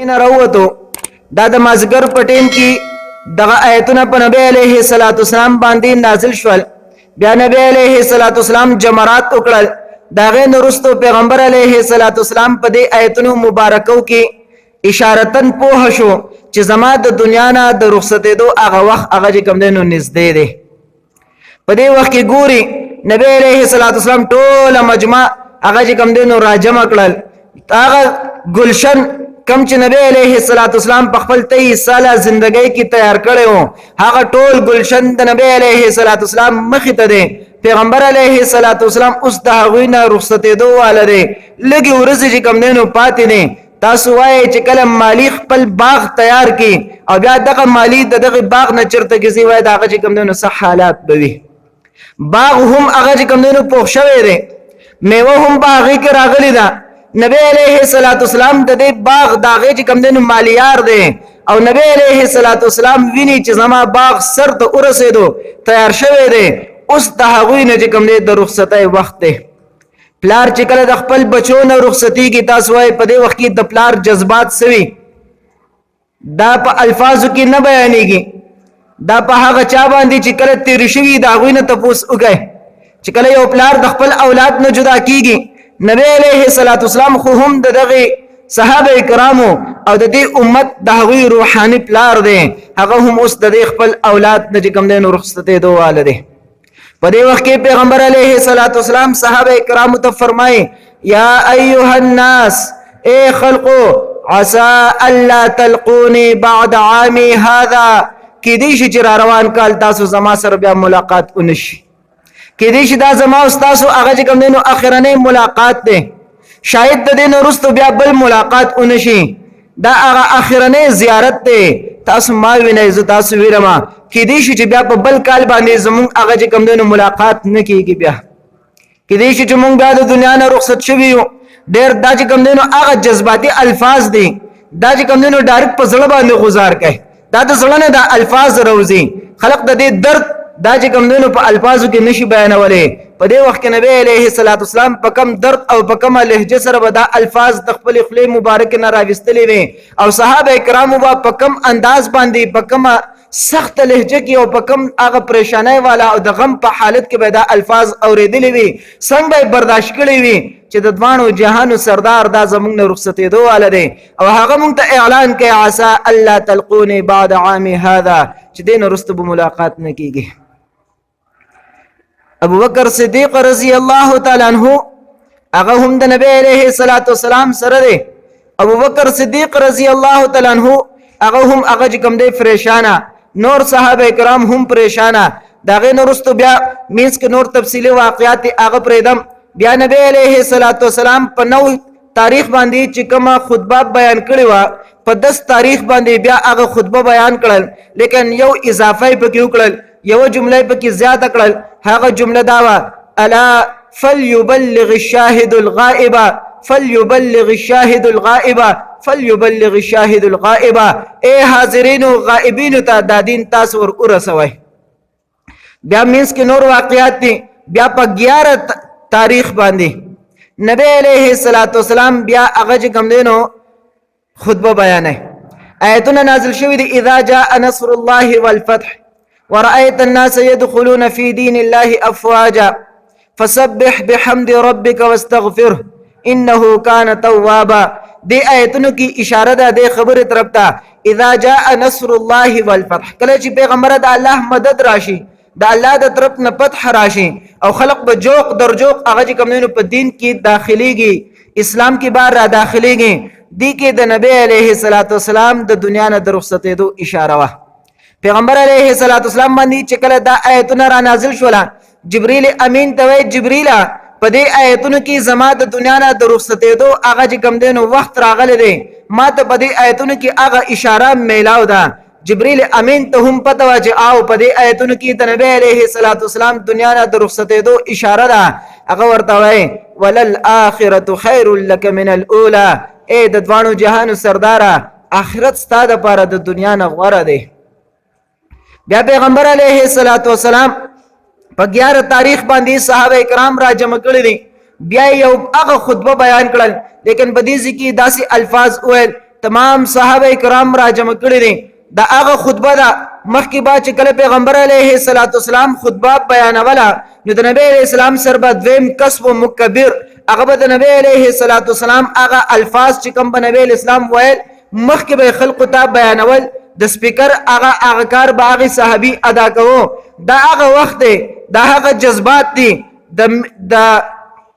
نه راووتو دا د مازګر په ټیم کې دغه آیتونه په نبی علیه الصلاۃ والسلام باندې نازل شول. بیا نبی علیه الصلاۃ والسلام جمرات وکړل. داغه نورستو پیغمبر علیه الصلاۃ والسلام په دې آیتونو مبارکو کې اشارتن په شو چې زما د دنیا نه د رخصتېدو هغه وخت هغه کوم دینو نږدې دی. په دې وخت کې ګوري نبی علیه الصلاۃ والسلام ټول مجمع هغه کوم دینو راجمع کړل. هغه گلشن کم چې نبی علیه الصلاۃ والسلام په خپل 23 ساله ژوندۍ کې تیار کړو هغه ټول گلشن د نبی علیه الصلاۃ والسلام مخ ته دی. پیغمبر علیه الصلاۃ والسلام اوس د هغوی نه رخصتېدو والره لګي ورځې چې کم دینو پاتې نه. تاسو وایي چې کله مالی خپل باغ تیار کی او بیا دغه مالی دغه باغ نه چرته کیږي وای دغه چې کم دینو صح حالات بوي. باغ هم هغه چې کم دینو پوښ شوی دی، میوه هم باغی کې راغلی ده. نبی علیہ الصلوۃ والسلام د دې باغ داغه چې کم دینو مالیار دی او نبی علیہ الصلوۃ والسلام ویني چې زما باغ سر ته ورسېدو تیار شوی دی. اوس د هغوی نه چې کم دی د رخصتۍ وخت دی. پلار چې کله د خپل بچو نه رخصتي کې تاسو وای په دې وخت کې د پلار جذبات سوي دا په الفاظو کې نه بیانېږي. دا په هغه چا باندې چې کله تیر شوی دا غوینه تپوس وکي چې کله یو پلار د خپل اولاد نه جدا کیږي. نبی علیہ الصلوۃ والسلام خو هم دغه صحابه کرامو او د دې امت د هغوی روحاني پلار دی. هغه هم اوس د خپل اولاد نه کوم دین رخصتېدو والده. په دې وخت کې پیغمبر علیه الصلوۃ والسلام صحابه کرامو ته فرمایي یا ایها الناس اے خلقو عسى الا تلقوني بعد عامي هذا کې دې چې روان کال تاسو زما سره بیا ملاقات ونشي. کې دې چې دا زما او تاسو هغه کوم دینو اخرنۍ ملاقات ده. شاید د دین وروسته بیا بل ملاقات ونشي. دا هغه اخرنۍ زیارت ده. تاسو ما وینئ زه تاسو ویرما کې دې چې بیا په بل کال باندې زمون هغه کوم دینو ملاقات نه کیږي. بیا کې دې چې مونږ د دنیا نه رخصت شوي یو ډېر دا چې کوم دینو هغه جذباتي الفاظ دي دا چې کوم دینو ډایرکټ په زړه باندې گزار کوي. دا د زړه نه د الفاظ روزي خلق د دې درد دا چې کوم دینو په الفاظو کې نشي بیانولې. په دې وخت کې نبی علیه الصلوۃ والسلام په کم درد او په کم لهجه سره به دا الفاظ د خپل خلی مبارک نه راوستلې وي او صحابه کرامو په کم انداز باندې په کم سخت لهجه کې او په کم هغه پریشانای والا او د غم په حالت کې به دا الفاظ اوریدلې وي. څنګه به برداشت کړي وي چې د دوانو جهانو سردار دا زمونږ نه رخصتېدو والا دی او هغه مونږ ته اعلان کوي عسى الله تلقوني بعد عامي هذا چې دین وروسته به ملاقات نه کیږي. ابو بکر صدیق رضی الله تعالی عنہ هغه هم د نبی علیه الصلاۃ والسلام سره دی. ابو بکر صدیق رضی الله تعالی عنہ هغه هم هغه کوم دی پریشانه. نور صحابه کرام هم پریشانه. داغه نورستو بیا مینس کې نور تفصیلی واقعات هغه پریدم. بیا نبی علیه الصلاۃ والسلام په 9 تاریخ باندې چې کومه خطبه بیان کړې و په 10 تاریخ باندې بیا هغه خطبه بیان کړل لیکن یو اضافه پکې وکړل یو جمله پکې زیاته کړل. هغه جمله دا و الا فليبلغ الشاهد الغائب فليبلغ الشاهد الغائب فليبلغ الشاهد الغائب. اے حاضرین او غائبین ته دا دین تاسو ورسوي. بیا مینس کې نور واقعات دي. بیا په 11 تاریخ باندې نبی علیہ الصلوۃ والسلام بیا هغه کوم دینو خطبه بیانه. آیتونه نازل شوې دي اذا جاء نصر الله والفتح ورأيت الناس يدخلون في دين الله أفواجا فسبح بحمد ربك واستغفره إنه كان توابا. دي آیتونو کی اشاره ده دې خبره طرف ته اذا جاء نصر الله والفتح کله چې پیغمبر د الله مدد راشي د الله د طرف نه فتح راشي او خلق به جوق در جوق هغه کوم نو په دین کې داخليږي اسلام کې بار را داخليږي. دي کې د نبی عليه الصلاه والسلام د دنیا نه د رخصتېدو اشاره وا. پیغمبر علیه الصلاۃ والسلام باندې چې کله دا آیتونه را نازل شول جبرئیل امین ته وی جبرئیل په دې آیتونو کې زما د دنیا نه د رخصتېدو هغه کوم دینو وخت راغلی دی. ما ته په دې آیتونو کې هغه اشاره میلاو ده. جبرئیل امین ته هم پته و چې او په دې آیتونو کې د نبی علیه الصلاۃ والسلام دنیا نه د رخصتېدو اشاره ده. هغه ورته وی وللآخرة خیر لك من الاولى. اے د دوانو جهانو سرداره آخرت ستاسو لپاره د دنیا نه غوره دی. بیا پیغمبر علیه الصلاۃ والسلام په 11 تاریخ باندې صحابه کرام را جمع کړي دي. بیا یو هغه خطبه بیان کړل لیکن په دې کې داسې الفاظ وویل تمام صحابه کرام را جمع کړي دي دا هغه خطبه ده مخکې با چې کله پیغمبر علیه الصلاۃ والسلام خطبه بیانوله نو د نبی علیه السلام سره به دویم کسب مکبر هغه به د نبی علیه الصلاۃ والسلام هغه الفاظ چې کوم به نبی علیه السلام ویل مخکې به خلق ته بیانول د سپیکر هغه کار به هغه صحابي ادا کوو دا هغه وخت دی دا هغه جذبات دي د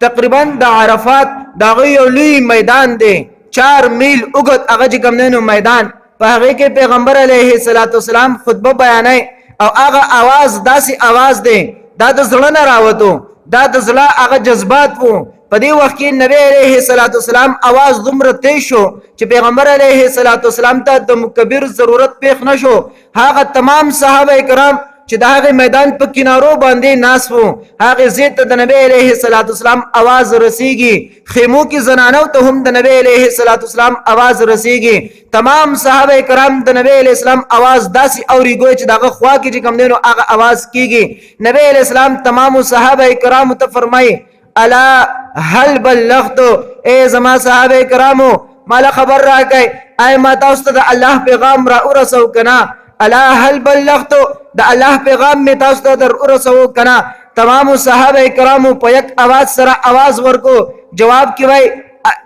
تقریبا د عرفات دا یو لوی میدان دی 4 میل اوږد هغه چې کوم دی میدان په هغه کې پیغمبر علیه الصلاۃ والسلام خطبه بیانای او هغه आवाज داسې आवाज دی دا د زړه نه راوته دا د زړه هغه جذبات وو په دې وخت کې نبی علیه الصلاۃ والسلام आवाज دومره تیز شو چې پیغمبر علیه الصلاۃ والسلام ته د مکبر ضرورت پیښ نشو هغه تمام صحابه کرام چې د هغه میدان په کنارو باندې ناس وو هغه زیت د نبی علیه الصلاۃ والسلام आवाज رسیږي خیمو کې زنانو ته هم د نبی علیه الصلاۃ والسلام आवाज رسیږي تمام صحابه کرام د نبی علیه السلام आवाज داسې اوريږي چې دغه خوا کې چې کوم دینو هغه आवाज کیږي نبی علیه السلام تمام صحابه کرام ته فرمایي الا هل بلغت اے زما صحابه کرامو مال خبر راکای اي ما تاسو ته د الله پیغام را ورسو کنا الا هل بلغت د الله پیغام می تاسو ته در ورسو کنا تمام صحابه کرامو په یک आवाज سره आवाज ورکو جواب کی وای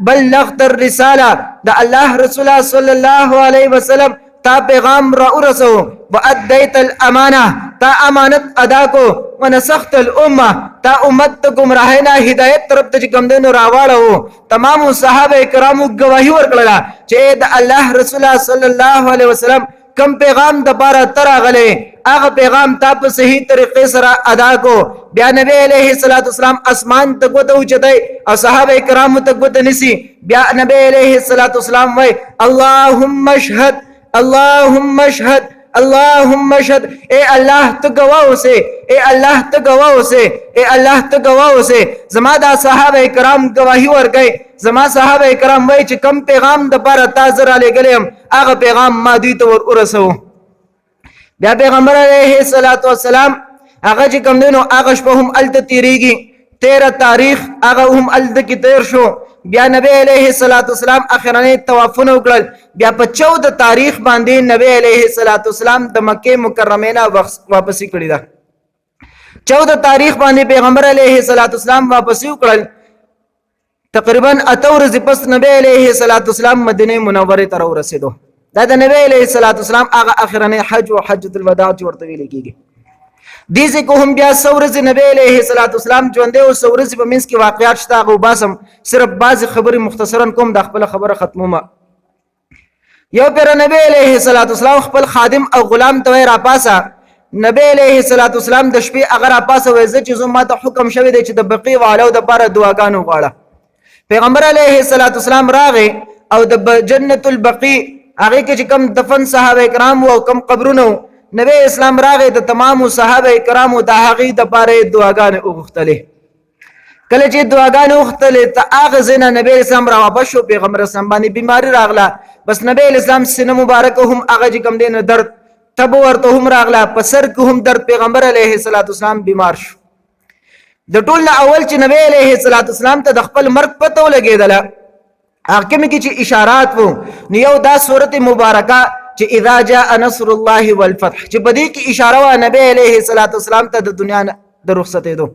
بلغت الرساله د الله رسول صلی الله علیه وسلم تا پیغام را ورسو وادیت الامانه تا امانت ادا کو ونسخت الامه تا امت ته گمراهینا هدایت طرف ته کوم دینو راواړو تمام صحابه کرامو گواہی ورکړه چې د الله رسول صلی الله علیه وسلم کم پیغام د بارا تراغله هغه پیغام تا په صحیح طریقې سره ادا کو بیا نبی علیه الصلاۃ والسلام اسمان ته کوته اوچتای او صحابه کرام ته کوته نسی بیا نبی علیه الصلاۃ والسلام وای اللهم اشهد اللهم اشهد اللهم اشهد اے الله ته گواه اوسه اے الله ته گواه اوسه اے الله ته گواه اوسه زما د صحابه کرام گواہی ورکړي زما صحابه کرام وای چې کم پیغام د بار تاسو را لګلم هغه پیغام ما دوی ته ورسو بیا پیغمبر علیه الصلاۃ والسلام هغه چې کم دینو هغه شپه هم الته تیریږي 13 تاریخ هغه هم الته کې تیر شو بیا نبی علیه الصلاۃ والسلام اخرنه طوافونه وکړل بیا په 14 تاریخ باندې نبی علیه الصلاۃ والسلام د مکه مکرمه نه واپسی کړی دا 14 تاریخ باندې پیغمبر علیه الصلاۃ والسلام واپسی وکړل تقریبا 8 ورځې پس نبی علیه الصلاۃ والسلام مدینه منوره ته ورسېدو دا د نبی علیه الصلاۃ والسلام هغه اخرنه حج او حجۃ الوداع ورته ویل کیږي دیزه کوم بیا سورز نبی علیه الصلاۃ والسلام ژوند او سورز په منځ کې واقعیات شته غو باسم صرف بعض خبرې مختصرا کوم د خپل خبره ختمومه یو پر نبی علیه الصلاۃ والسلام خپل خادم او غلام ته را پاسا نبی علیه الصلاۃ والسلام د شپې اگر پاسه وایي چې زما ته حکم شوی دی چې د بقی والو د بار دعاګانو غواړه پیغمبر علیه الصلاۃ والسلام راغی او د جنت البقیع هغه کې کم دفن صحابه کرام او کم قبرونو نبی اسلام راغی د تمام صحابه کرامو د هغه د پاره دعاګانې وغوښتلې کله چې دعاګانې وغوښتلې ته هغه زنه نبی اسلام را واپس شو پیغمبر اسلام باندې بیماری راغله بس نبی اسلام سینه مبارک هم هغه کم دین درد تب ورته هم راغله په سر کې هم درد پیغمبر علیه الصلاۃ والسلام بیمار شو د ټول اول چې نبی علیه الصلاۃ والسلام ته د خپل مرګ پته ولګیدله حکم کې چې اشارات وو نو یو دا سورته مبارکه چې اذا جاء نصر الله والفتح چې بدی کې اشاره وا نبی علیه الصلاۃ والسلام ته د دنیا د رخصتې دو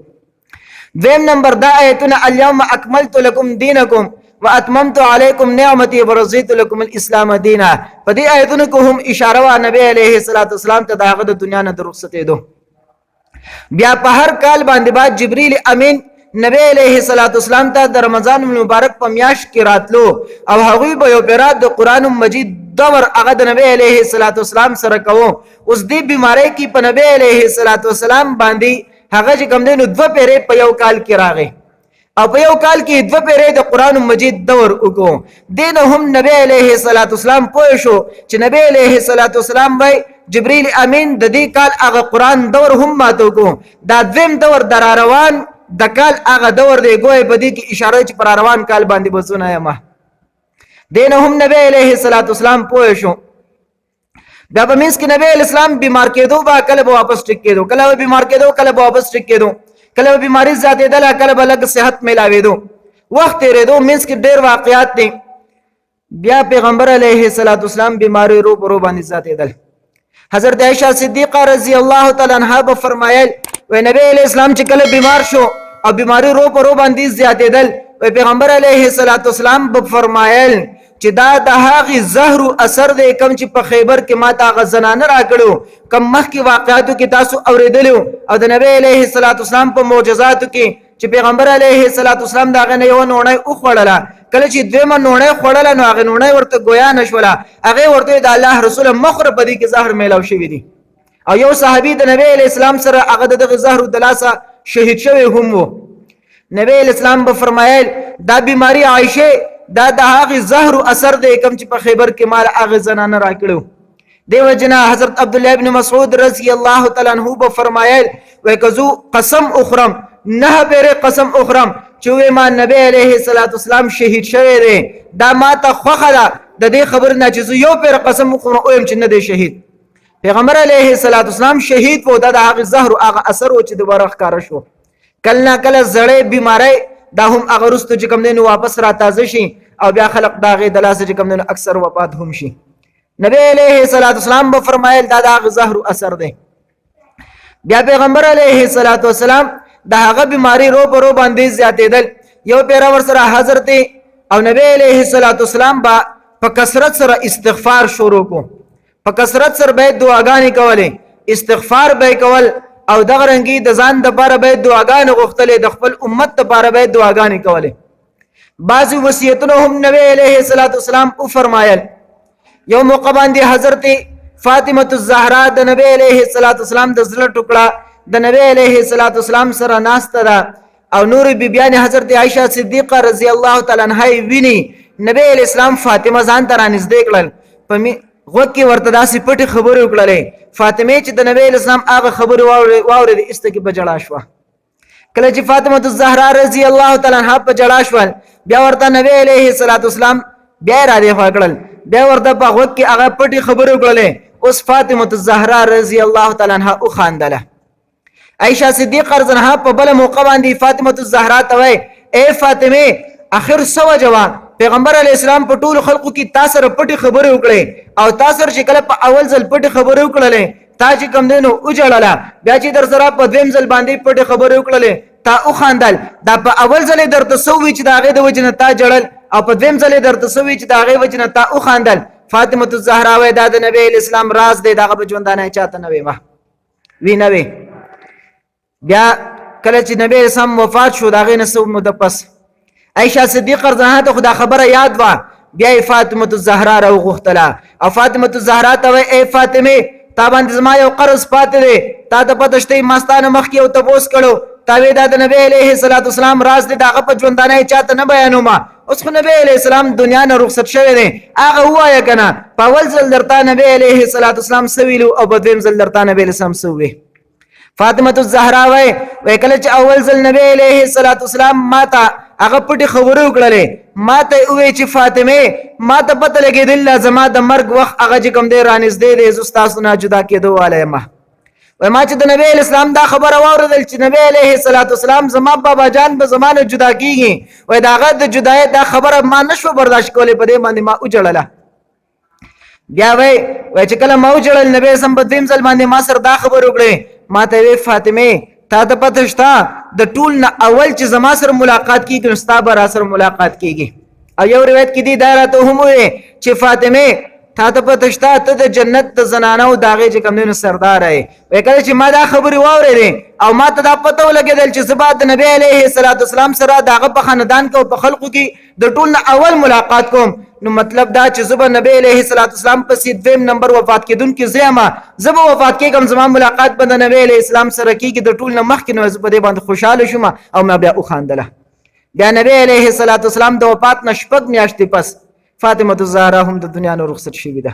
دویم نمبر دا ایتنا اليوم اکملت لكم دینکم واتممت علیکم نعمتي ورضیت لكم الاسلام دینا بدی ایتونه کوم اشاره وا نبی علیه الصلاۃ والسلام ته دغه د دنیا د رخصتې دو بیا په هر کال باندې بعد جبرئیل امین نبی علیہ الصلوۃ والسلام ته د رمضان مبارک په میاشت کې راتلو او هغه به یو پیرات د قران مجید دور هغه د نبی علیہ الصلوۃ والسلام سره کوو اوس دې بیماری کې په نبی علیہ الصلوۃ والسلام باندې هغه چې کوم دین دو پیری په یو کال کې راغی او په یو کال کې دو پیری د قران مجید دور وکړو دین هم نبی علیہ الصلوۃ والسلام پوه شو چې نبی علیہ الصلوۃ والسلام وای جبرئیل امین د دې کال هغه قران دور هم ماتو کو دا دویم دور در روان د کال هغه دور دی ګوي بدی کې اشاره چې پر روان کال باندې بسونه یم دین هم نبی علیہ الصلوۃ والسلام پوه شو دا په منځ کې نبی اسلام بیمار کېدو با کله به واپس ټیک کېدو کله به بیمار کېدو کله به واپس ټیک کېدو کله به بیماری زیاتېدله کله به لږ صحت ملاوېدو وخت تېرېدو منځ کې ډېر واقعیات دي بیا پیغمبر علیه الصلاۃ والسلام بیماری رو برو باندې زیاتېدل. حضرت عائشہ صدیقہ رضی الله تعالی عنها به فرمایل و نبی علیہ السلام چې کله بیمار شو او بیماری رو برو باندې زیاتېدل و پیغمبر علیه الصلاۃ والسلام به فرمایل چې دا د هغه زهر اثر دی کم چې په خیبر کې ما تا غزنانه راکړو کم مخکې واقعاتو کې تاسو اوریدلو او د نبی علیه الصلاۃ والسلام په معجزاتو کې چې پیغمبر علیه الصلاۃ والسلام دا غنه یو نوړی او خړله کله چې دویمه نوړی خړله نو هغه نوړی ورته گویا نشوله هغه ورته د الله رسول مخره په دې کې زهر میلاو شوی دی او یو صحابي د نبی علیه السلام سره هغه د زهر د لاسه شهید شوی هم وو. نبی علیه السلام به فرمایل دا بیماری عائشه دا د هغه زهر اثر دی کوم چې په خیبر کې مال هغه زنانه راکړو. دیو جنا حضرت عبد الله ابن مسعود رضی الله تعالی عنہ به فرمایل و کزو قسم اخرم نه پیر قسم اخرم چې ما نبی علیه الصلاۃ والسلام شهید شوی دی دا ما ته خوخه ده د دې خبر نه چې یو پیر قسم اخرم او چې نه دی شهید. پیغمبر علیه الصلاۃ والسلام شهید وو د هغه زهر او هغه اثر او چې د برخ کار شو. کله کله زړې بیماری دا هم هغه رستو چې کوم دین واپس را تازه شي او بیا خلق داغه د لاسه چې کوم دین اکثر وفات هم شي. نبی علیه الصلاۃ والسلام به فرمایل دا هغه زهر اثر دی. بیا پیغمبر علیه الصلاۃ والسلام دا هغه بیماری رو برو باندې زیاتېدل یو پیر ور سره حضرت او نبی علیه الصلاۃ والسلام با په کثرت سره استغفار شروع کو په کثرت سره به دعاګانې کولې استغفار به کول او دغه رنګي د ځان د لپاره به دعاګانې غوښتلې د خپل امت لپاره به دعاګانې کولې. بعضی وصیتونه هم نبی علیه الصلاۃ والسلام او فرمایل. یو موقع باندې حضرت فاطمه الزهرا د نبی علیه الصلاۃ والسلام د زړه ټوکړه د نبی علیه الصلاۃ والسلام سره ناسته ده او نور بیبیان حضرت عائشہ صدیقہ رضی الله تعالی عنها ویني نبی علیہ السلام فاطمه ځان ته رانږدې کړل په غوږ کې ورته داسې پټې خبرې وکړلې. فاطمه چې د نبی علیہ السلام هغه خبرې واورېدې استګي په جړا شوه. کله چې فاطمه الزهرا رضی الله تعالی عنها په جړا شول بیا ورته نبی علیه الصلاۃ والسلام بیا را دی فکړل بیا ورته په غوږ کې هغه پټې خبرې وکړلې. اوس فاطمه الزهرا رضی الله تعالی عنها او خاندله. عائشہ صدیقہ رضی الله په بل موقع باندې فاطمه الزهرا ته وای اے فاطمه اخر سو جواب پیغمبر علی السلام په ټول خلقو کې تاسو سره پټي خبرې وکړې او تاسو سره چې کله په اول ځل پټي خبرې وکړلې تا چې کوم دینو او جړاله بیا چې در سره په دویم ځل باندې پټي خبرې وکړلې تا او خاندل دا په اول ځل درته سووي چې دا غي د وجنه تا جړل او په دویم ځل درته سووي چې دا غي وجنه تا او خاندل. فاطمه الزهرا وای دا د نبی اسلام راز دی دغه بجوندانه چاته نه وي وی نه وي. بیا کله چې نبی اسلام وفات شو دا غي نسو مدپس عائشہ صدیقہ رضی الله عنها خدا خبره یاد وا بیا فاطمه الزهرا راو غختلا او فاطمه الزهرا ته اے فاطمه تا باندې زما یو قرض پاتې دی تا ته پته شته مستانه مخ کې او تبوس کړو تا وی دا د نبی علیه الصلاۃ والسلام راز دی دغه په ژوندانه چاته نه بیانوم. اوس خو نبی علیه السلام دنیا نه رخصت شوی دی هغه وایا کنه په اول ځل درته نبی علیه الصلاۃ والسلام سویلو او په دویم ځل درته نبی اسلام سوی. فاطمه الزهرا وای کله چې اول ځل نبی علیه الصلاۃ والسلام ماته هغه پټي خبرې وکړلې ماته وې چې فاطمه ماته پته لګېدل لازمه د مرګ وخت هغه چې کوم دی رانږدې دی زستاسو نه جدا کېدو والے ما چې د نبی اسلام دا خبره واوردل چې نبی علیه الصلاۃ والسلام زما بابا جان به زمانه جدا کیږي وای داغه د جدای دا خبره ما نشو برداشت کولې په دې باندې ما اوجړله. بیا وای چې کله ما اوجړل نبی سم په دیم ځل باندې ما سره دا خبر وکړې ماته وی فاطمه تا ته پته شته د ټول نه اول چې زما سره ملاقات کیږي نو ستا به را سره ملاقات کیږي. او یو روایت کې دی دا راته هم وي چې فاطمه تا ته پته شته ته د جنت د زنانو داغه چې کوم سردار یې. وکړه چې ما دا خبري واورېدې او ما ته دا پته ولګېدل چې زبا د نبی علیه الصلاۃ والسلام سره داغه په خاندان کې او په خلقو کې د ټول نه اول ملاقات کوم نو مطلب دا چې زبا نبی علیه الصلاۃ والسلام په دویم نمبر وفات کېدون کې زما زبا وفات کېږم زما ملاقات به د نبی علیه السلام سره کېږي د ټول نه مخکې نو زه په دې باندې خوشاله شوم او ما بیا وخاندله. بیا نبی علیه الصلاۃ والسلام د وفات نه شپږ میاشتې پس فاطمه الزهرا هم د دنیا نه رخصت شوې ده.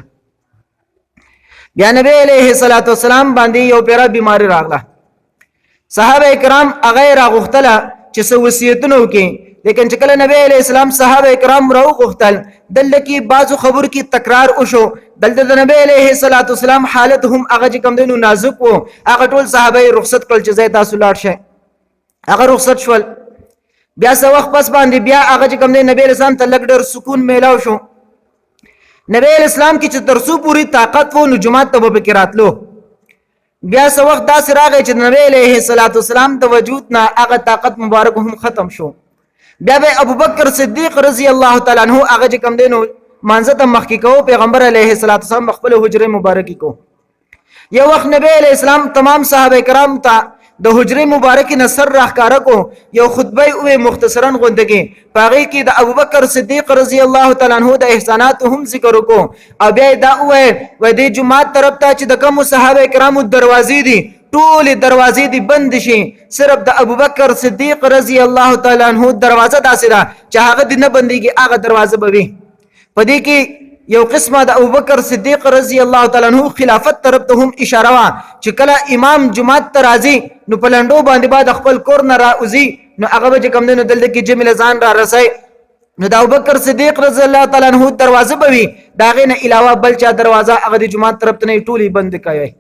بیا نبی علیه الصلاۃ والسلام باندې یو پیرا بیماری راغله. صحابه کرام هغه راغختله چې څه وصیتونه وکړي لیکن چې کله نبی علیہ السلام صحابه کرام راو غختل دلته کې بعضو خبر کې تکرار وشو دلته د نبی علیہ الصلوۃ والسلام حالت هم هغه کم دینو نازک وو هغه ټول صحابه رخصت کړل چې زه تاسو لاړ شئ هغه رخصت شول. بیا څه وخت پس باندې بیا هغه کم دی نبی علیہ السلام ته لګ ډېر سکون میلاو شو نبی اسلام کی چې ترسو پوری طاقت وو نو جماعت ته به کې راتلو. بیا څه وخت داسې راغی چې نبی علیه الصلاۃ والسلام د وجود نه هغه طاقت مبارک هم ختم شو. بیا به ابوبکر صدیق رضی الله تعالی عنہ هغه چې کم دینو مانځه ته مخکې کو پیغمبر علیه الصلاۃ والسلام خپل حجره مبارکي کو. یو وخت نبی علیہ السلام تمام صحابه کرام ته د حجره مبارکي نصر راخاره کو یو خطبه او مختصرا غوندګي پاغي کې د ابوبکر صدیق رضی الله تعالی عنہ د احسانات هم ذکر کو او بیا دا و د جمعات طرف ته چې د کوم صحابه کرامو دروازې دي ټول دروازې دي بند شي صرف د ابوبکر صدیق رضی الله تعالی عنہ دروازه داسې ده چې هغه د نه بنديږي هغه دروازه به وي. پدې کې یو قسمه د ابوبکر صدیق رضی الله تعالی عنہ خلافت طرف ته هم اشاره وا چې کله امام جمعه ته راځي نو پلندو باندې بعد خپل کور نه راوځي نو هغه به کوم دنو دلته کې جمیل ځان را رسي نو د ابوبکر صدیق رضی الله تعالی عنہ دروازه به وي داغه نه علاوه بل چا دروازه هغه د جمعه طرف ته نه ټولي بند کوي.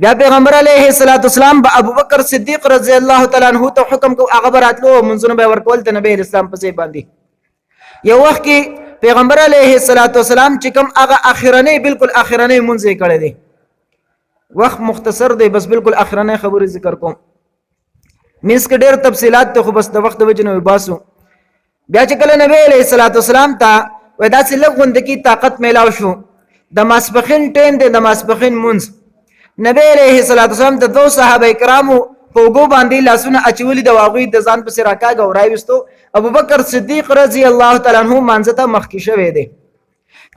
بیا پیغمبر علیه الصلاۃ والسلام به ابوبکر صدیق رضی الله تعالی عنہ ته حکم کو هغه براتلو منځونه به ورکول ته نبی اسلام په ځای باندې. یو وخت کې پیغمبر علیه الصلاۃ والسلام چې کوم هغه اخرنی بالکل اخرنی منځ کړی دی وخت مختصر دی بس بالکل اخرنی خبرې ذکر کوم مینس کې ډېر تفصيلات ته خو بس د وخت د وجه نه باسو. بیا چې کله نبی علیه الصلاۃ والسلام ته ودا چې لغوند کی طاقت میلاو شو د ماسپخین ټیم دی د ماسپخین منځ نبی علیه الصلاۃ والسلام د دوه صحابه کرامو په وګو باندې لاسونه اچولي د واغوي د ځان په سر راکاګ او راويستو ابوبکر صدیق رضی الله تعالی عنہ منځته مخکې شوی دی.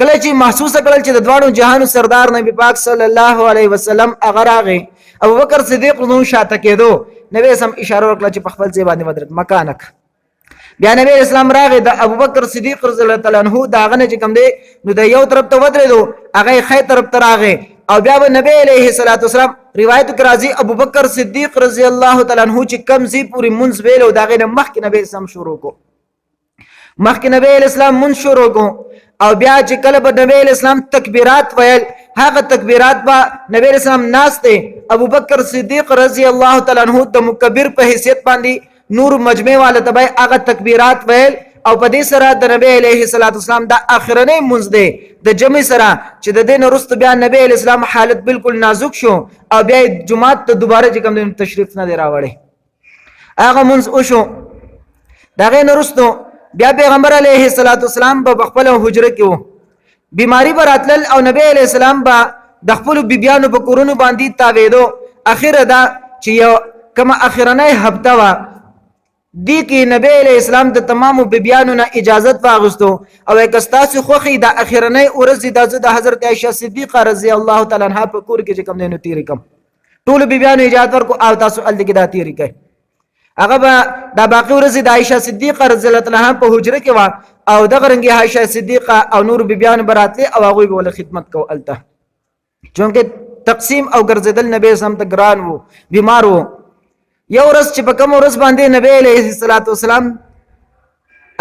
کله چې محسوس کړل چې د دوانو جهانو سردار نبی پاک صلی الله علیه وسلم هغه راغی ابوبکر صدیق نو شاته کېدو نبی سم اشاره وکړه چې په خپل ځای باندې ودرېد مکانک. بیا نبی اسلام راغی د ابوبکر صدیق رضی الله تعالی عنہ داغه نه چې کوم دی نو د یو طرف ته ودرېدو هغه خې طرف ته راغی او بیا نبی علیه الصلاۃ والسلام روایت کرازی ابوبکر صدیق رضی الله تعالی عنہ چې کم زی پوری منځ ویلو داغه نه مخکې نبی اسلام شروع کو مخکې نبی اسلام منځ شروع کو او بیا چې کله به نبی اسلام تکبیرات ویل هغه تکبیرات با نبی اسلام ناس ته ابوبکر صدیق رضی الله تعالی عنہ د مکبر په حیثیت باندې نور مجمع والا تبع هغه تکبیرات ویل او په دې سره د نبی علیه الصلاۃ والسلام د اخرنی منځ دی د جمع سره چې د دین وروسته بیا نبی علیه السلام حالت بالکل نازک شو او بیا جمعه ته دوباره چې کوم تشریف نه دی راوړی هغه منځ او شو دغه وروسته بیا پیغمبر علیه الصلاۃ والسلام په خپل حجره کې وو بیماری براتل او نبی علیه السلام با د خپل بیبيانو په کورونو باندې تاویدو اخر دا چې یو کما اخرنی هفته وا دی کې نبی علیہ السلام د تمامو بیبیانو نه اجازت واغستو او کستاسو خوخي د اخرنی ورځ د حضرت عائشہ صدیقہ رضی الله تعالی عنها په کور کې کوم دینو تیری کم ټول بیبیانو اجازت ورکو او تاسو ال دې دا تیری کوي هغه د باقي ورځ د عائشہ صدیقہ رضی الله عنها په حجره کې وا او د غرنګي عائشہ صدیقہ او نور بیبیانو براتله او هغه ول خدمت کو الته چونکه تقسیم او ګرځیدل نبی سم ته ګران وو بیمار وو. یو ورځ چې په کوم ورځ باندې نبی علیه الصلاۃ والسلام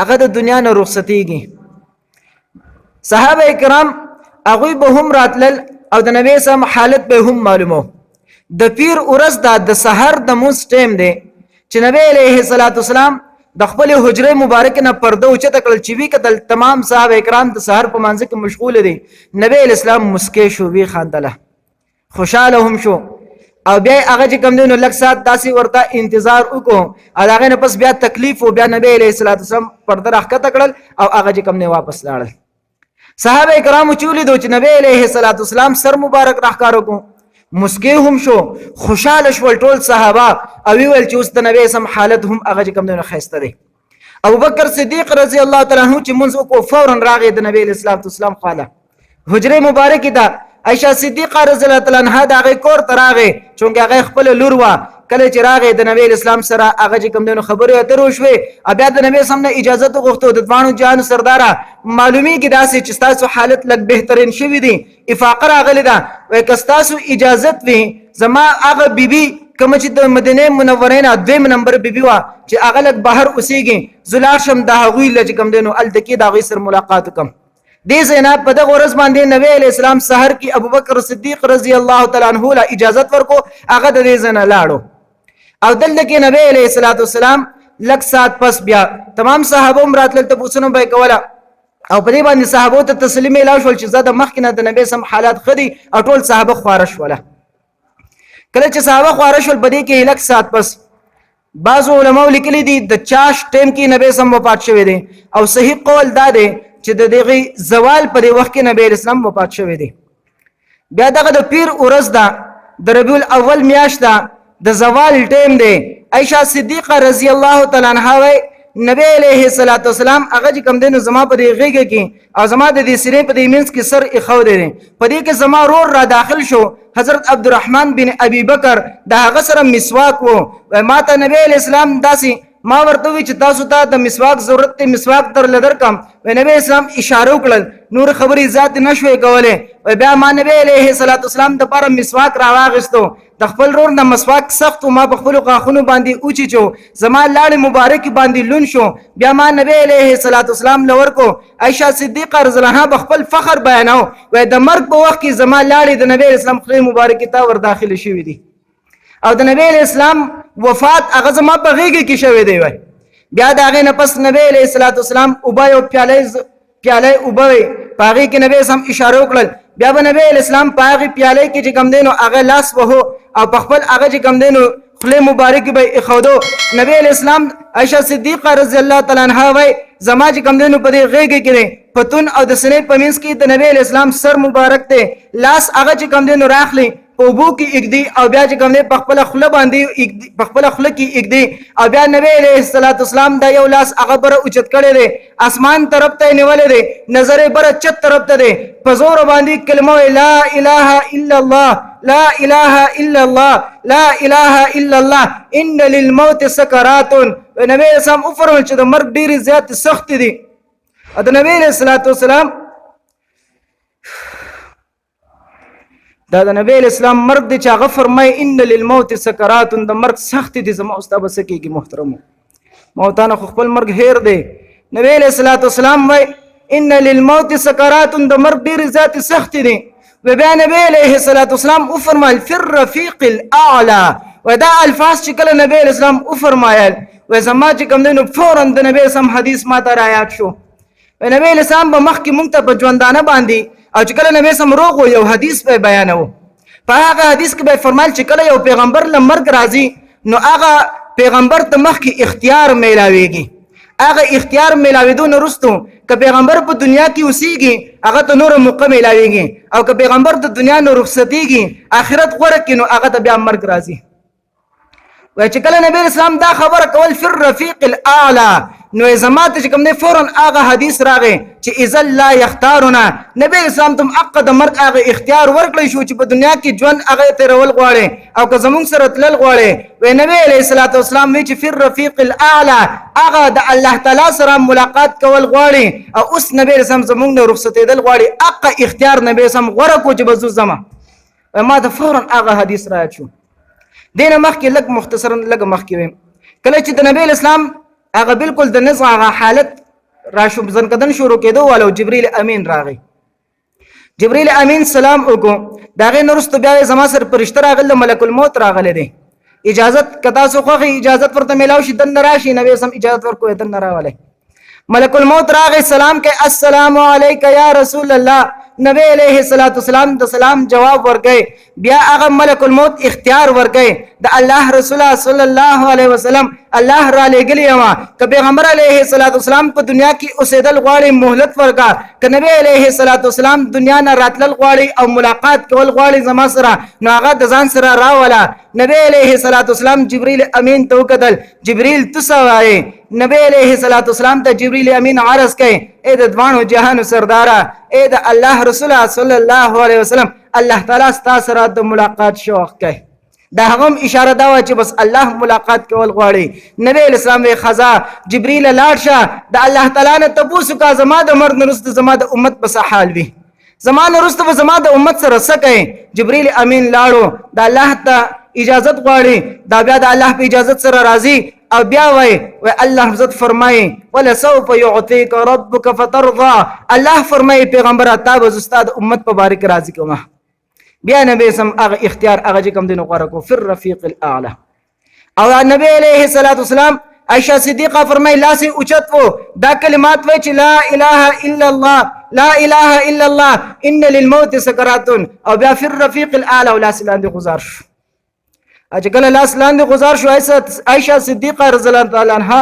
هغه د دنیا نه رخصتیږي صحابه کرام هغه به هم راتلل او د نبی سم حالت به هم معلومو د پیر ورځ د سحر د موس ټیم دی چې نبی علیه الصلاۃ والسلام د خپل حجره مبارک نه پرده او چته کړل چې وی کتل تمام صحابه کرام د سحر په منځ کې مشغول دي نبی اسلام مسکه شو وی خاندله خوشاله هم شو او بیا هغه چې کوم دینو لک سات داسي ورته انتظار وکړو او هغه نه پس بیا تکلیف او بیا نبی علیہ الصلوۃ والسلام پرده راخته کړل او هغه چې کوم نه واپس لاړل صحابه کرام چولې دوی چې نبی علیہ الصلوۃ والسلام سر مبارک راخکارو کو مسکه هم شو خوشاله شول ټول صحابه او ویل چې اوس د نبی سم حالت هم هغه چې کوم دینو خسته دي. ابوبکر صدیق رضی الله تعالی عنہ چې منځ کو فورا راغی د نبی علیہ الصلوۃ والسلام خاله حجره مبارک ده عائشہ صدیقہ رضی الله تعالی عنها دا غي کور تراغه چونګه هغه خپل لور وا کله چې راغه د نبی اسلام سره هغه کوم دنو خبره اترو شوې بیا د نبی سم نه اجازه غوښتو د دوانو جان سردارا معلومی کې داسې چې تاسو حالت لګ بهترین شوی دی افاقه راغلی دا وای کستاسو اجازت وي زما هغه بیبي کوم چې د مدینه منوره نه دویم نمبر بیبي وا چې هغه لګ بهر اوسېږي زلاشم د هغوی لږ کوم دنو ال دکی دا غي سر ملاقات کوم دې زینا په دغه ورځ باندې نبی علیہ السلام سحر کې ابوبکر صدیق رضی الله تعالی عنہ له اجازت ورکو هغه د دې زنا لاړو او دلته کې نبی علیہ الصلوۃ والسلام لک سات پس بیا تمام صحابه مراتل ته پوښتنه به کوله او په دې باندې صحابه ته تسلیم ملاو شول چې زده مخکنه د نبی سم حالات خدي او ټول صحابه خواره شول. کله چې صحابه خواره شول په دې کې لک سات پس بعض علماء لیکلي دي د چاش ټیم کې نبی سم وفات شوی دی او صحیح قول دا دی چې د دغه زوال په وخت کې نبی اسلام وفات شوی دی. بیا دغه د پیر ورځ ده د ربیع الاول میاشت ده د زوال ټیم دی. عائشہ صدیقه رضی الله تعالی عنها وی نبی علیہ الصلوۃ والسلام هغه چې کوم دینو زما په دې غیږ کې او زما د دې سینې په دې منځ کې سر اخو دی په دې کې زما رور را داخل شو حضرت عبدالرحمن بن ابي بکر دا هغه سره مسواک وو ما ته نبی علیہ السلام داسي ما ورته وی چې تاسو ته د مسواک ضرورت ته مسواک در لدر کم نبی اسلام اشاره وکړل نور خبري ذات نشوي کوله بیا ما نبی علیہ الصلوۃ والسلام د پر مسواک راواغستو د خپل رور د مسواک سخت ما په خپل غاخونو باندې اوچی چو زما لاړ مبارک باندې لون شو بیا ما نبی علیہ الصلوۃ والسلام لور کو عائشہ صدیقه رضی الله عنها خپل فخر بیاناو و د مرګ په وخت کې زما لاړ د نبی اسلام خپل مبارک ته ور داخل شوی دي او د نبی اسلام وفات هغه زما په غیږ کې شوی دی وای. بیا دا غي نه پس نبی علیہ الصلوۃ والسلام اوبای او پیاله اوبای پاغي کې نبی سم اشاره وکړل بیا به نبی اسلام پاغي پیاله کې چې کم دینو هغه لاس وهو او په خپل هغه چې کم دینو خله مبارک به اخودو نبی اسلام عائشہ صدیقه رضی الله تعالی عنها وای زما چې کم دینو په دې غیږ کې پتون او د سینې په منځ کې د نبی اسلام سر مبارک ته لاس هغه چې کم دینو راخلی او بو کې اګدي او بیا چې کوم نه په خپل خله باندې په خپل خله کې اګدي او بیا نبی عليه الصلاه والسلام دا یو لاس هغه بر اوچت کړي دي اسمان طرف ته نیولې دي نظر بر چت طرف ته دي په زور باندې کلمه لا اله الا الله لا اله الا الله لا اله الا الله ان للموت سکرات نبی اسلام او فرمایي چې د مرګ ډیر زیات سخت دي د نبی عليه الصلاه والسلام دا د نبی اسلام مرګ دی چې هغه فرمای ان للموت سکرات د مرګ سخت دي زما استاد بسکیږي محترمو موتانه خپل مرګ هیر دی نبی علیہ الصلوۃ والسلام وای ان للموت سکرات د مرګ ډیر ذات سخت دي و بیا نبی علیہ الصلوۃ والسلام او فرمایل فی الرفیق الاعلى ودا الفاظ چې کله نبی اسلام او فرمایل و زما چې کوم دینو فورا د نبی اسلام حدیث ما ته رايات شو نبی اسلام په مخ کې مونږ ته په ژوندانه باندې او چې کله نبی سم روغ یو حدیث په بیانو په هغه حدیث کې به فرمایل چې کله یو پیغمبر لمرګ راځي نو هغه پیغمبر ته مخ کې اختیار میلاويږي هغه اختیار میلاویدو نه رستو که پیغمبر په دنیا کې اوسېږي هغه ته نور موقع میلاويږي او که پیغمبر د دنیا نه رخصتيږي آخرت غوړه کې نو هغه ته بیا مرګ راځي و چې کله نبی اسلام دا خبره کول فر رفیق الاعلى نو زمات چې کوم نه فورا هغه حدیث راغی چې اذا لا یختارنا نبی اسلام تم عقد مرګ هغه اختیار ورکړی شو چې په دنیا کې ژوند هغه تیرول غواړي او که زمون سره تلل غواړي و نبی علیہ الصلوۃ والسلام وی چې فر رفیق الاعلى هغه د الله تعالی سره ملاقات کول غواړي او اوس نبی اسلام زمون نه رخصتېدل غواړي هغه اختیار نبی اسلام غوړه کو چې بزو زما ما ته فورا هغه حدیث راځي شو دینه مخکې لګ مختصرا لګ مخکې ویم کله چې د نبی اسلام هغه بالکل د نزع هغه حالت را شو ځنکدن شروع کېدو والو جبرئیل امین راغی جبرئیل امین سلام وکړو داغه نورست بیا زما سره فرشتہ راغله ملک الموت راغله دي اجازت کدا سو خو اجازت ورته ملاو شي دن راشي نبی سم اجازت ورکو دن راواله ملک الموت راغی سلام کې السلام علیک یا رسول الله نبی علیہ الصلوۃ والسلام د سلام جواب ورکړي بیا هغه ملک الموت اختیار ورکړي د الله رسول صلی الله علیه وسلم الله را لګلی ما ک پیغمبر علیہ الصلوۃ والسلام په دنیا کې اوسېدل غواړي مهلت ورکا ک نبی علیہ الصلوۃ والسلام دنیا نه راتلل غواړي او ملاقات کول غواړي زما سره نو هغه د ځان سره راولا نبی علیہ الصلوۃ والسلام جبرئیل امین تو کدل جبرئیل تسوای نبی علیہ الصلوۃ والسلام ته جبرئیل امین عرض کړي اے د دوانو جهان سردارا اے د الله رسول صلی الله علیه وسلم الله تعالی ستاسو سره د ملاقات شوق کوي دا هم اشاره دا و چې بس الله ملاقات کول غواړي نبی اسلام وی خزا جبرئیل لاړشه د الله تعالی نه تاسو کا زما د مرګ نرست زما د امت په حال وي زما نرست په زما د امت سره سکه جبرئیل امین لاړو د الله ته اجازت غواړي دا بیا د الله په اجازت سره راضي او بیا وای الله عزت فرمای ولا سوف يعطيك ربك فترضى الله فرمای پیغمبر تاب از استاد امت په بارک راضي کوما بیا نبی سم هغه اختیار هغه کوم دین غوړه کو فر رفیق الاعلى او نبی علیہ الصلوۃ والسلام عائشہ صدیقہ فرمای لاس اوچت وو دا کلمات وای چې لا اله الا الله لا اله الا الله ان للموت سکرات او بیا فی الرفیق الاعلى او لاس لاندې گزار شو. چې کله لاس لاندې گزار شو عائشہ صدیقہ رضی الله تعالی عنها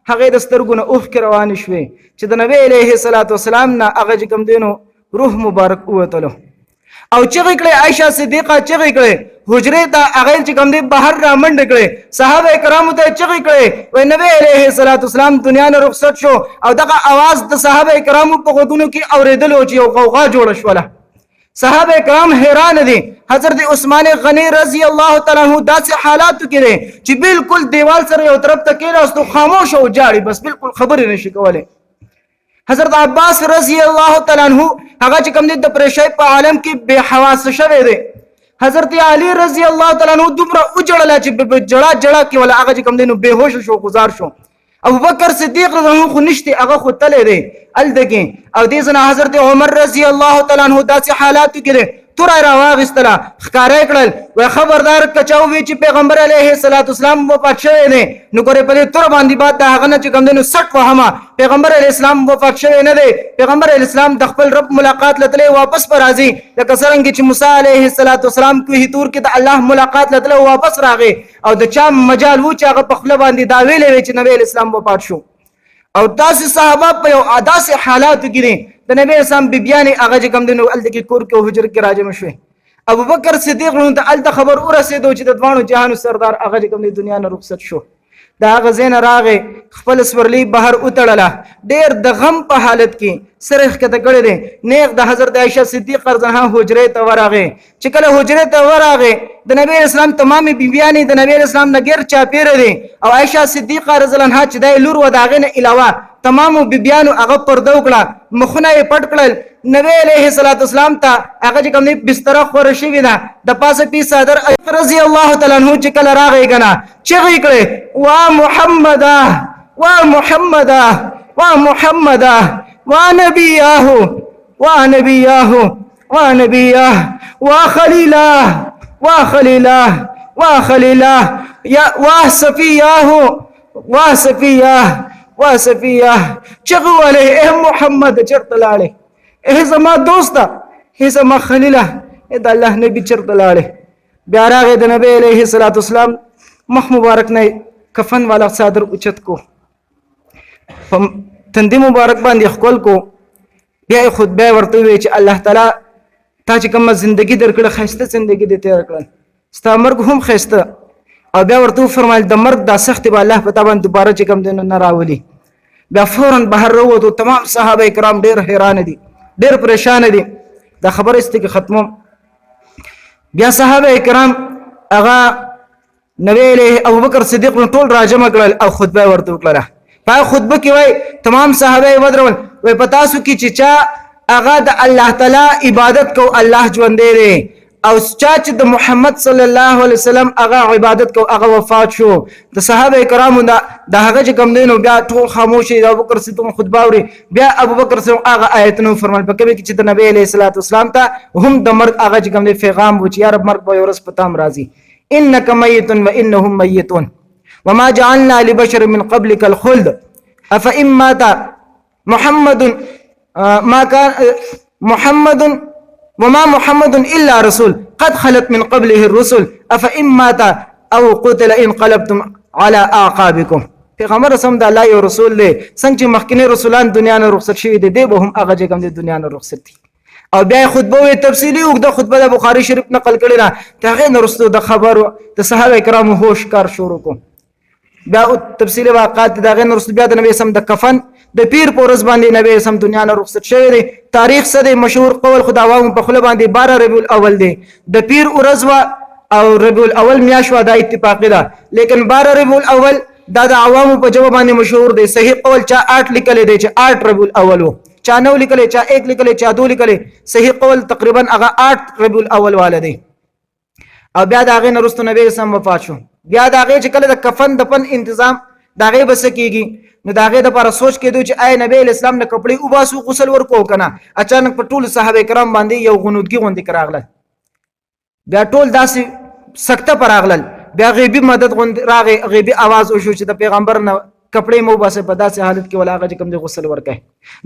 هغه د سترګونو اوخ کې روان شوې چې د نبی علیه الصلاۃ والسلام نه هغه کوم دینو روح مبارک وته او چغې کړې عائشہ صدیقہ چغې کړې حجره ته هغه چې کوم دی بهر را منډ کړې صحابه کرامو ته چغې کړې وای نبی علیه الصلاۃ والسلام دنیا نه رخصت شو او دغه आवाज د صحابه کرامو په غوږونو کې اوریدل چې یو غوغا جوړ شوله. صحابه کرام حیران دي. حضرت عثمان غنی رضی الله تعالی عنہ داسې حالات کې دي چې بالکل دیوال سره یو طرف ته کېناستو خاموش او جاړي بس بالکل خبرې نشي کولای. حضرت عباس رضی الله تعالی عنہ هغه چې کوم دي د پریشای په عالم کې بے حواس شوی دی. حضرت علی رضی الله تعالی عنہ دومره وجړل چې جړه کې ولا هغه چې کوم دي نو بهوش شو گزار شو. ابو بکر صدیق رضی الله عنه خو نشته هغه خو تللی دی الدګي او دې ځنه حضرت عمر رضی الله تعالی عنہ داسې حالات کې دي تور راواغستله ښکارا کړل و خبردار کچاو وی چې پیغمبر علیه الصلاۃ والسلام وفات شوی نه نو ګوره په تور باندې بعد دا هغه نه چې کوم دنو 60 وهمه پیغمبر علیه السلام وفات شوی نه دی. پیغمبر علیه السلام د خپل رب ملاقات لته واپس پر راځي لکه څنګه چې موسی علیه الصلاۃ والسلام کوه تور کې د الله ملاقات لته واپس راغی او د چا مجال و چې هغه په خپل باندې دا ویلې چې نبی اسلام وفات شو او داسې صحابه په یو داسې حالات کې دي د نبی اسلام بیبیانې هغه چې کوم دنو الدګي کور کې حجر کې راجم شوی. ابو بکر صدیق نو ته ال خبر ورسېدو چې د دوانو جهانو سردار هغه کوم د دنیا نه رخصت شو. دا هغه زین راغې خپل سورلی بهر وتړله ډېر د غم په حالت کې سرخ کته کړی دی نیغ د حضرت عائشہ صدیقہ رضی الله عنها حجره ته ورغې چې کله حجره ته ورغې د نبی اسلام تمامي بیبیانې د نبی اسلام نه غیر چاپیره دي او عائشہ صدیقہ رضی الله عنها چې د لور و داغه نه علاوه تمامو بیبیانو هغه پرده وکړه مخونه یې پټ کړل. نبی علیه الصلاۃ والسلام ته هغه چې کوم دی بستر خور شوی ده د پاسه پی صدر رضی الله تعالی عنہ چې کله راغی کنه چغې کړې وا محمد وا محمد وا محمد وا نبیه وا نبیه وا نبیه وا خلیله وا خلیله وا خلیله یا وا صفیه وا صفیه وا صفیه چغواله اے محمد چرته لاړې اے زما دوستا اے زما خلیله اے د الله نبی چرته لاړې. بیا راغې د نبی علیه الصلاۃ والسلام مخ مبارک نه کفن والا صادر اوچت کو تندی مبارک باندې خپل کو بیا خطبه ورته وی چې الله تعالی تا چې کوم ژوندۍ درکړه خسته ژوندۍ دې تیر کړل ستا مرګ هم خسته او بیا ورته فرمایل د مرګ د سخت به الله په تابان دوباره چې کوم دین نه راولي. بیا فورا بهر وروته تمام صحابه کرام ډیر حیران دي ډیر پریشان دي دا خبر است کې ختمو. بیا صحابه کرام هغه نبی علیه ابو بکر صدیق ټول راجم کړل او خطبه ورته وکړه. په خطبه کې وای تمام صحابه ودرول وای پتا سو کې چې چا هغه د الله تعالی عبادت کو الله ژوند دی او چا چې د محمد صلی الله علیه وسلم هغه عبادت کو هغه وفات شو. د صحابه کرامو د هغه چې کوم دینو بیا ټول خاموشي د ابو بکر صدیق خطبه اوري بیا ابو بکر صدیق هغه آیتونه فرمایل په کې چې د نبی علیه الصلاۃ والسلام ته هم د مرګ هغه چې کوم دی پیغام و چې یا رب مرګ به ورس پتام راضي انک میت و انهم میتون وما جعلنا لبشر من قبلك الخلد افإن مات محمد ما كان محمد وما محمد الا رسول قد خلت من قبله الرسل افإن مات او قتل انقلبتم على اعقابكم. پیغمبر سم د الله یو رسول دی څنګه چې مخکینی رسولان دنیا نه رخصت شوی دي به هم هغه کوم د دنیا نه رخصت دي. او بیا خطبه تفصیلی وګړه خطبه د بخاری شریف نقل کړي را تاغه نرستو د خبرو د صحابه کرامو هوش کار شروع کو. بیا تفصیلی واقعات دغه نرستو بیا د نبی سم د کفن د پیر پورز باندې نبی سم دنیا نه رخصت شوی دی. تاریخ سره مشهور قول خداوام په خپل باندې 12 ربیع الاول دی د پیر ورځ او ربیع الاول میاشت دا اتفاقی ده لیکن 12 ربیع الاول دا د عوامو په جواب باندې مشهور دی. صحیح قول چا 8 لیکل دی چې 8 ربیع الاول چا 9 لیکل چا 1 لیکل چا 2 لیکل صحیح قول تقریبا هغه 8 ربیع الاول والدی. او بیا دا غي نرستو نبی سم وفات شو. بیا دا غي چې کله د کفن دفن تنظیم دا غي بس کیږي نو دا غي د لپاره سوچ کېدو چې آی نبی اسلام نه کپڑے وباسو غسل ورکو کنه اچانک په ټول صحابه کرام باندې یو غنودګي غوندي کراغله. بیا ټول داسې سکته پر اغلل بیا غیبی مدد غوند راغی غیبی आवाज وشو چې د پیغمبر نه کپڑے مو باسه په داسې حالت کې ولاغه کوم دی غسل ورکه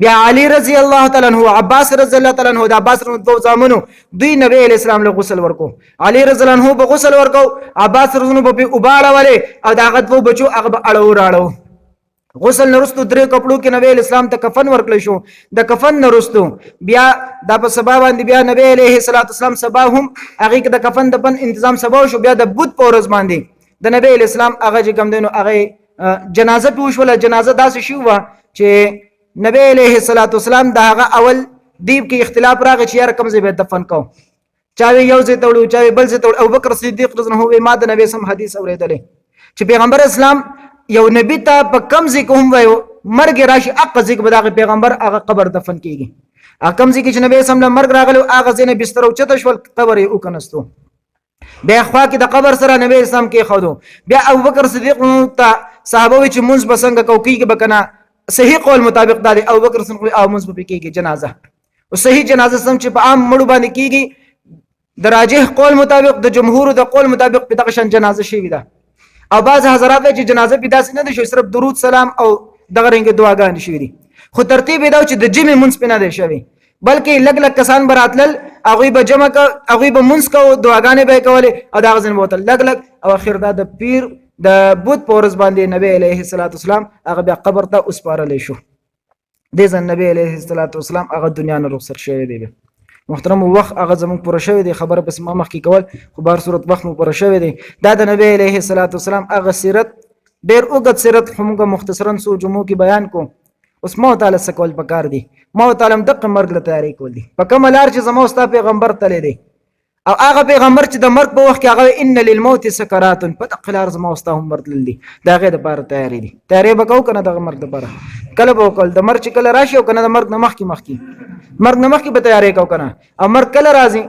بیا علی رضی الله تعالی عنہ عباس رضی الله تعالی عنہ د عباس دو زامنو دوی نبی علیہ السلام له غسل ورکو علی رضی الله عنہ په غسل ورکو عباس رضی الله په وباړه وله او داغه وو بچو هغه اړو راړو غسل نرستو درې کپړو کې نبی اسلام ته کفن ورکړل شو د کفن نرستو بیا د په سبا باندې بیا نبی علیه الصلاۃ والسلام سبا هم هغه کې د کفن د بن تنظیم سبا شو بیا د بوت پورز باندې د نبی اسلام هغه چې کوم دینو هغه جنازه پوښوله جنازه داسې شو چې نبی علیه الصلاۃ والسلام د هغه اول دیب کې اختلاف راغی چې یار کوم ځای به دفن کو چاوي یو ځای ته وړو چاوي بل ځای ته وړو ابوبکر صدیق رضی الله عنه ما د نبی سم حدیث اوریدل چې پیغمبر اسلام یو نبی ته په کم ځای کوم وایو مرګ راشي اق ځای به د پیغمبر هغه قبر دفن کیږي ا کم ځای کې چې نبی سم له مرګ راغلو هغه ځای نه بستر او چته شول قبر یې وکنستو بیا خوا کې د قبر سره نبی اسلام کې خودو بیا ابوبکر صدیق ته صحابه وی چې منځ بسنګ کو کیږي بکنه صحیح قول مطابق د ابوبکر صدیق او منځ به کیږي جنازه او صحیح جنازه سم چې په عام مړو باندې کیږي د راجح قول مطابق د جمهور د قول مطابق په دغه شان جنازه شي وي او بعض حضرات چې جنازه پیدا نه دي شو صرف درود سلام او دغه رنګ دعاګانې شوې دي خو ترتیب دا چې د جمع منځ پنه دی شوی بلکې لګ لګ کسان براتل هغه به جمع کو هغه به منځ کو دعاګانې به کولې او دا غزن بوتل لګ لګ او اخر دا د پیر د بوت پورز باندې نبی علیه الصلاۃ والسلام هغه بیا قبر ته اوسپارل شو د ځن نبی علیه الصلاۃ والسلام هغه دنیا نه رخصت شوی دی محترم وخت هغه زمون پوره شوی دی خبره پس ما مخکې کول خو بهر صورت وخت مو پوره شوی دی دا د نبی علیه الصلاۃ والسلام هغه سیرت ډیر اوږد سیرت همغه مختصرا سو جمعو کې بیان کو اوس مو تعالی سکول پکار دی مو تعالی دغه مرګ له تیاری کول دی په کوم لار چې زمو ستا پیغمبر تللی دی او هغه پیغمبر چې د مرګ په وخت کې هغه ان للموت سکرات په دغه لار زمو ستا هم مرتل دی دا غي د لپاره تیاری دی تیاری وکاو کنه د مرګ لپاره کله به وکول د مرګ کله راشي او کنه د مرګ نه مخکې مرګ نه مخکې به تیاری کو کنه او مرګ کله راځي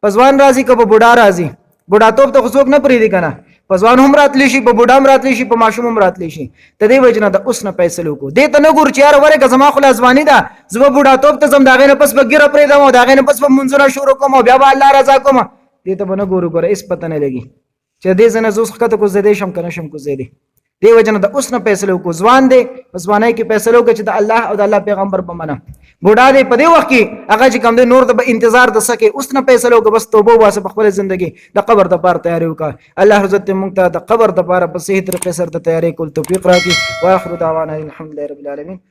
پزوان راځي که په بوډا راځي بوډا توپ ته خصوص نه پریدي کنه پزوان هم راتلی شي په بوډا هم راتلی شي په ماشوم هم راتلی شي ته دی وجنه د اوس نه فیصله کو دې ته نه ګور چې یار ورګه زما خلاص ځواني ده زما بوډا توپ ته زم داغه نه پس بګیره پریدم او داغه نه پس منځونه شروع کوم بیا به الله رضا کوم دې ته نه ګور اس پته نه لګي چې دې زنه زوس خته کو زده شم کنه شم کو زده دی وجنه د اوس نه فیصله کو ځوان دی ځواني کې فیصله کو چې د الله او د الله پیغمبر په منه بوډا دی په دې وخت کې هغه چې کوم دی نور د انتظار د سکه اوس نه فیصله کو بس توبه واسه په خپل ژوندۍ د قبر د پاره تیاری وکړه الله عزت مونږ ته د قبر د پاره په صحیح طریقې سره د تیاری کول توفیق راکړي واخر دعوانا الحمدلله رب العالمین